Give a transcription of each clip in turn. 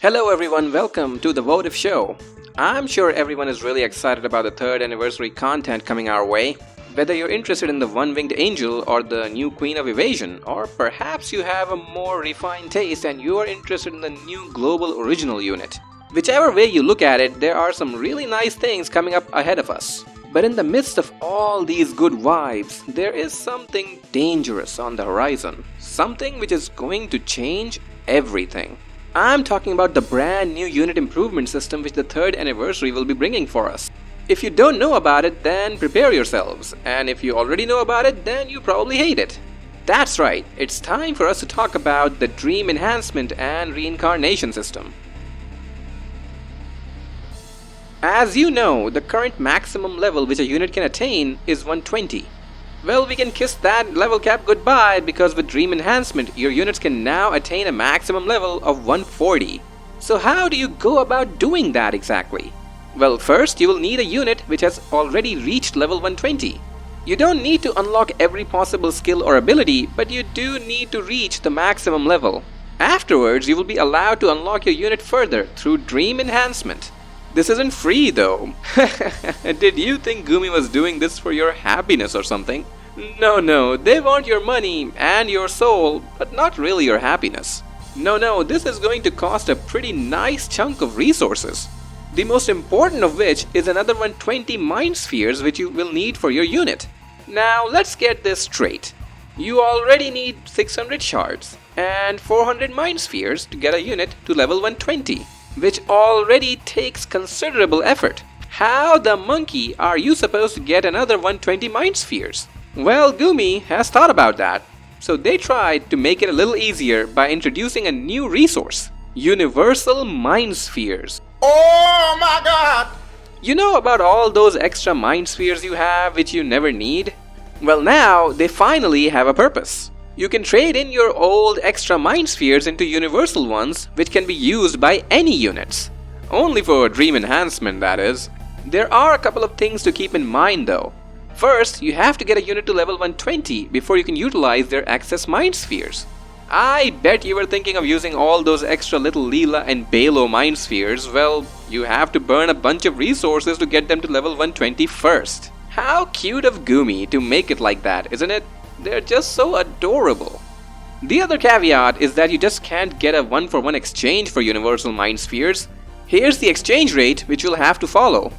Hello everyone, welcome to the WOTV show. I'm sure everyone is really excited about the 3rd anniversary content coming our way. Whether you're interested in the One-Winged Angel or the new Queen of Evasion, or perhaps you have a more refined taste and you are interested in the new global original unit. Whichever way you look at it, there are some really nice things coming up ahead of us. But in the midst of all these good vibes, there is something dangerous on the horizon. Something which is going to change everything. I'm talking about the brand new unit improvement system which the 3rd anniversary will be bringing for us. If you don't know about it, then prepare yourselves. And if you already know about it, then you probably hate it. That's right, it's time for us to talk about the Dream Enhancement and Reincarnation system. As you know, the current maximum level which a unit can attain is 120. Well, we can kiss that level cap goodbye because with Dream Enhancement, your units can now attain a maximum level of 140. So how do you go about doing that exactly? Well, first you will need a unit which has already reached level 120. You don't need to unlock every possible skill or ability, but you do need to reach the maximum level. Afterwards, you will be allowed to unlock your unit further through Dream Enhancement. This isn't free though. Did you think Gumi was doing this for your happiness or something? No, they want your money and your soul, but not really your happiness. No, this is going to cost a pretty nice chunk of resources. The most important of which is another 120 mind spheres which you will need for your unit. Now let's get this straight. You already need 600 shards and 400 mind spheres to get a unit to level 120. Which already takes considerable effort. How the monkey are you supposed to get another 120 mind spheres? Well, Gumi has thought about that. So they tried to make it a little easier by introducing a new resource. Universal Mind Spheres. Oh my god! You know about all those extra mind spheres you have which you never need? Well, now they finally have a purpose. You can trade in your old extra mind spheres into universal ones which can be used by any units. Only for Dream Enhancement, that is. There are a couple of things to keep in mind though. First, you have to get a unit to level 120 before you can utilize their excess mind spheres. I bet you were thinking of using all those extra little Leela and Balo mind spheres. Well, you have to burn a bunch of resources to get them to level 120 first. How cute of Gumi to make it like that, isn't it? They're just so adorable. The other caveat is that you just can't get a 1-for-1 exchange for Universal Mind Spheres. Here's the exchange rate which you'll have to follow.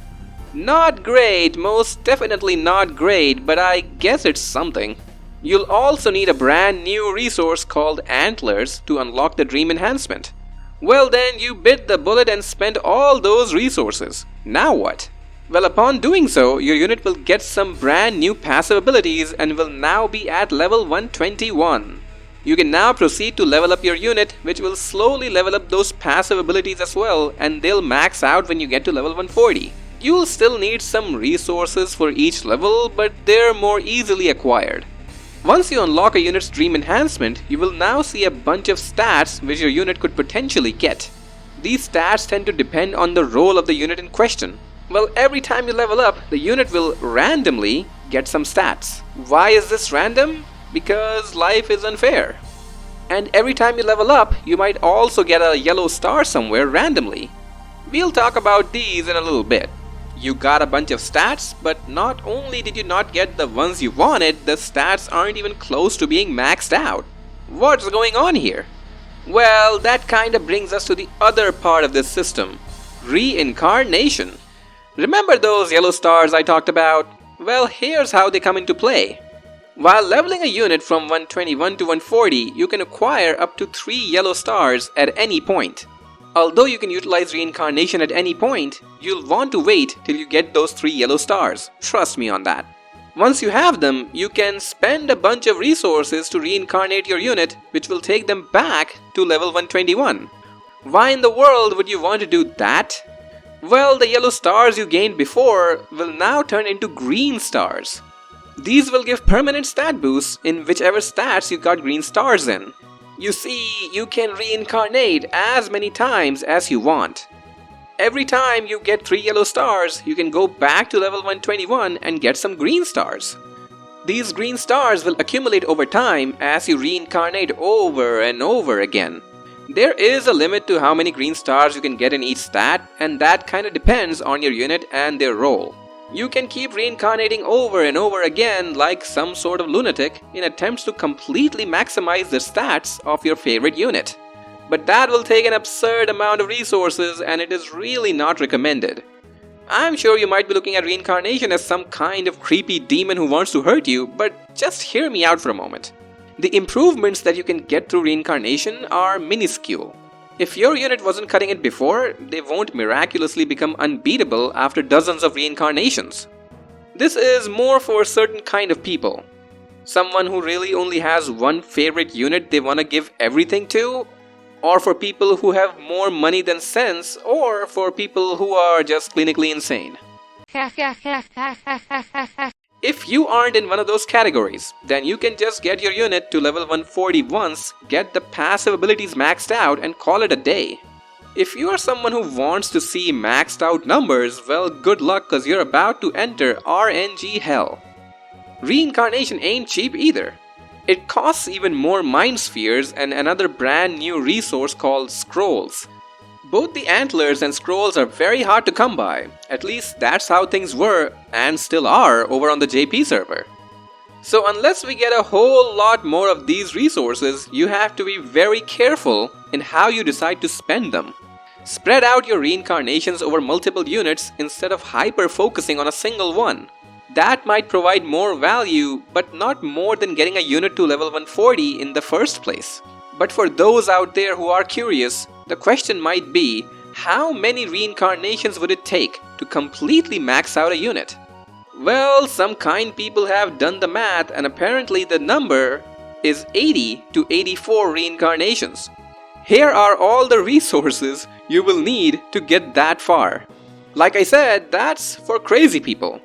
Not great, most definitely not great, but I guess it's something. You'll also need a brand new resource called Antlers to unlock the Dream Enhancement. Well then, you bit the bullet and spent all those resources. Now what? Well, upon doing so, your unit will get some brand new passive abilities and will now be at level 121. You can now proceed to level up your unit, which will slowly level up those passive abilities as well, and they'll max out when you get to level 140. You'll still need some resources for each level, but they're more easily acquired. Once you unlock a unit's Dream Enhancement, you will now see a bunch of stats which your unit could potentially get. These stats tend to depend on the role of the unit in question. Well, every time you level up, the unit will randomly get some stats. Why is this random? Because life is unfair. And every time you level up, you might also get a yellow star somewhere randomly. We'll talk about these in a little bit. You got a bunch of stats, but not only did you not get the ones you wanted, the stats aren't even close to being maxed out. What's going on here? Well, that kinda brings us to the other part of this system. Reincarnation. Remember those yellow stars I talked about? Well, here's how they come into play. While leveling a unit from 121 to 140, you can acquire up to 3 yellow stars at any point. Although you can utilize reincarnation at any point, you'll want to wait till you get those 3 yellow stars. Trust me on that. Once you have them, you can spend a bunch of resources to reincarnate your unit, which will take them back to level 121. Why in the world would you want to do that? Well, the yellow stars you gained before will now turn into green stars. These will give permanent stat boosts in whichever stats you got green stars in. You see, you can reincarnate as many times as you want. Every time you get 3 yellow stars, you can go back to level 121 and get some green stars. These green stars will accumulate over time as you reincarnate over and over again. There is a limit to how many green stars you can get in each stat, and that kinda depends on your unit and their role. You can keep reincarnating over and over again like some sort of lunatic in attempts to completely maximize the stats of your favorite unit. But that will take an absurd amount of resources and it is really not recommended. I'm sure you might be looking at reincarnation as some kind of creepy demon who wants to hurt you, but just hear me out for a moment. The improvements that you can get through reincarnation are minuscule. If your unit wasn't cutting it before, they won't miraculously become unbeatable after dozens of reincarnations. This is more for a certain kind of people. Someone who really only has one favorite unit they want to give everything to, or for people who have more money than sense, or for people who are just clinically insane. If you aren't in one of those categories, then you can just get your unit to level 140 once, get the passive abilities maxed out and call it a day. If you are someone who wants to see maxed out numbers, well good luck cause you're about to enter RNG hell. Reincarnation ain't cheap either. It costs even more mind spheres and another brand new resource called scrolls. Both the antlers and scrolls are very hard to come by, at least that's how things were and still are over on the JP server. So unless we get a whole lot more of these resources, you have to be very careful in how you decide to spend them. Spread out your reincarnations over multiple units instead of hyper-focusing on a single one. That might provide more value, but not more than getting a unit to level 140 in the first place. But for those out there who are curious, the question might be, how many reincarnations would it take to completely max out a unit? Well, some kind people have done the math and apparently the number is 80 to 84 reincarnations. Here are all the resources you will need to get that far. Like I said, that's for crazy people.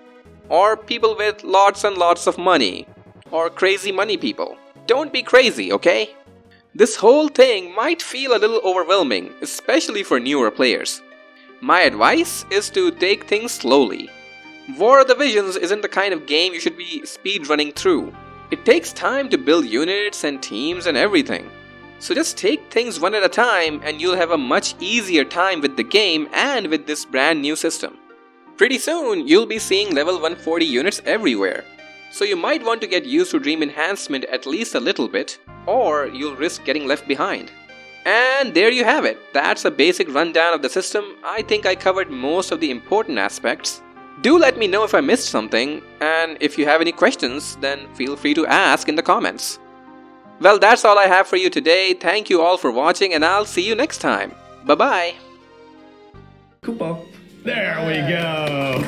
Or people with lots and lots of money. Or crazy money people. Don't be crazy, okay? This whole thing might feel a little overwhelming, especially for newer players. My advice is to take things slowly. War of the Visions isn't the kind of game you should be speedrunning through. It takes time to build units and teams and everything. So just take things one at a time and you'll have a much easier time with the game and with this brand new system. Pretty soon, you'll be seeing level 140 units everywhere. So you might want to get used to Dream Enhancement at least a little bit, or you'll risk getting left behind. And there you have it. That's a basic rundown of the system. I think I covered most of the important aspects. Do let me know if I missed something, and if you have any questions, then feel free to ask in the comments. Well, that's all I have for you today. Thank you all for watching, and I'll see you next time. Bye-bye. Coupon. There we go.